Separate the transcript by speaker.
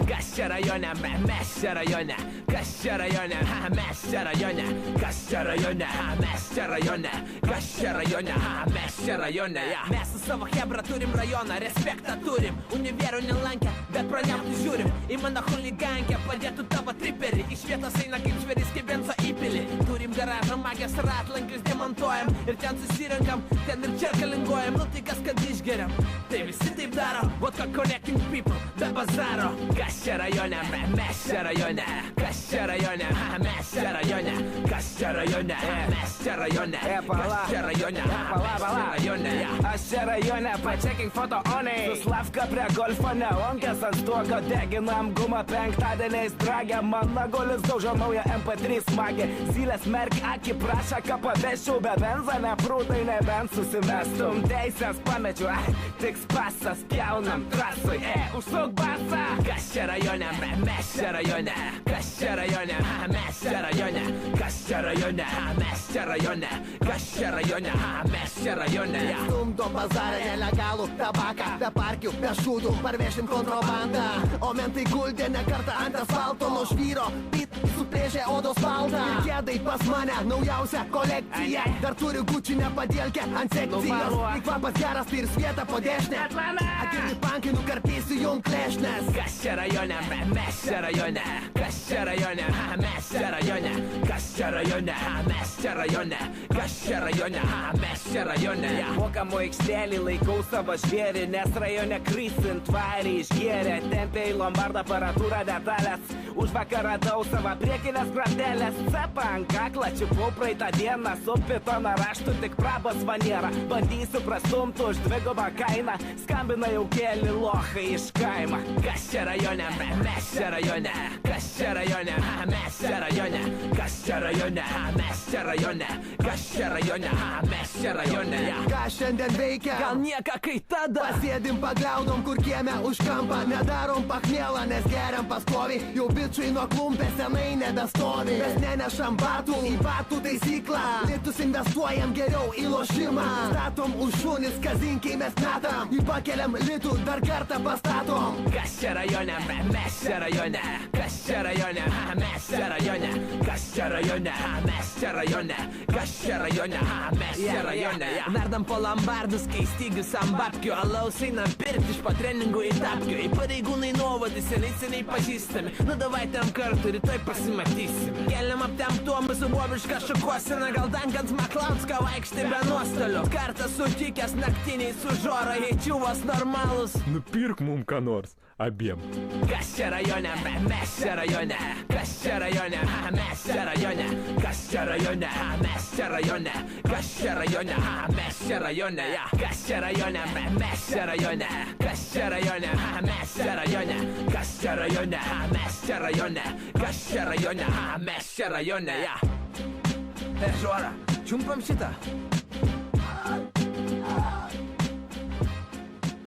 Speaker 1: Kas čia rajone, mes čia rajone. Kas čia rajone, mes čia rajone. Kas čia rajone, mes čia rajone. Kas čia rajone, mes čia rajone. Mes su savo hebra turim rajoną, respektą turim. Univerų nelankę, bet praniauti žiūrim. Į mano chuligankę padėtų tavo triperį. Iš vietos eina kaip žvėris, kaip benzo įpilį. Turim garažą, magės ratlankius demontuojam. Ir ten susirenkam, ten ir čia kalinguojam. Nu tai kas kad išgeriam, tai visi taip daro. Vodka connecting people, be bazaro. Kas čia rajone, mes čia rajone. Kas čia rajone, mes čia rajone. Kas čia rajone, mes čia rajone. Kas čia rajone,
Speaker 2: Aš čia rajone, pačeking foto onai. Su Slavka prie golfo neonkės ant stuoko deginam gumą penktadieniais dragę. Mano golis daužo naują MP3 smagę. Zylės merk akį prašą, ką paveščiau be benzo, neprūtai nebent susimestum. Teisės pamečiu, tik spasas pjaunam trasui, užsuk basą.
Speaker 1: Kas čia rajone, mes čia rajone. Kas čia rajone, mes čia rajone. Kas čia rajone, mes čia rajone. Kas čia rajone, mes čia rajone.
Speaker 3: Stumdo bazarą nelegalų tabaką, be parkių, be šūdų, parvešim kontrabandą. O mentai guldė ne kartą ant asfalto, nuo žvyro pit suplėžė odos baldą. Ir kėdai pas mane naujausia kolekcija. Dar turi Gucci nepadėlkę ant sekcijos. Tik kvapas geras, tai ir svieta po dešinę. Agirdi pankai nukarpysiu jum klešnės.
Speaker 1: Kas čia rajone, mes čia rajone. Kas čia rajone, mes čia rajone. Kas čia rajone, mes čia rajone. Kas čia rajone, mes čia rajone.
Speaker 2: Mokamų aikštelį laikau savo žvėrį, nes rajone krisint tvarį išgėrė. Tempė į lombardą aparatūrą detalės. Už vakar radau savo priekinės grandelės. Cepą ant kaklą čiupau praeitą dieną. Su pitono raštu tik prabos maniera. Bandysiu prastumti už dvigubą kainą. Skambina jau keli lohai iš kaimą.
Speaker 1: Kas čia rajone, mes čia rajone. Kas čia rajone, mes čia rajone. Kas čia rajone, mes čia rajone. Kas čia rajone, mes čia rajone.
Speaker 3: Ką šiandien veikia?
Speaker 1: Gal nieka kai tada.
Speaker 3: Pasėdim pagliaudom, kur kieme už kampą. Nedarom pachmėlą, nes geriam pastovi. Jau bičiai nuo klumpės senai nebestovi. Mes nenešam batų į batų taisyklą. Litus investuojam geriau į lošimą. Statom už šunis, kazinkiai mes metam. Į pakeliam litų, dar kartą pastatom.
Speaker 1: Kas čia rajone, mes čia rajone. Kas čia rajone, mes čia rajone. Kas čia rajone, mes čia rajone. Kas čia rajone, mes čia rajone. Verdam po lombardus, kai stygius ant babkių. Alaus einam pirkti iš po treningų į tapkių. Į pareigūnai nuovadį seniai pažįstami. Nu davai tam kartu, rytoj pasimatysim. Keliam aptemptuo mūsų bobišką šukuosiną. Gal dankant Maklaudską vaikšti be nuostolių. Kartą sutikęs naktiniai su žoro, heičiuvas normalus.
Speaker 4: Nupirk mum ką nors, abiem.
Speaker 1: Kas čia rajone, mes čia rajone. Kas čia rajone, mes čia rajone. Kas čia rajone, mes čia rajone. Kas čia rajone, mes čia rajone. Kas čia rajone, mes čia rajone. Kas čia rajone, mes čia rajone. Kas čia rajone, mes čia rajone. Kas čia rajone, mes čia rajone. Žora, čiumpam šitą.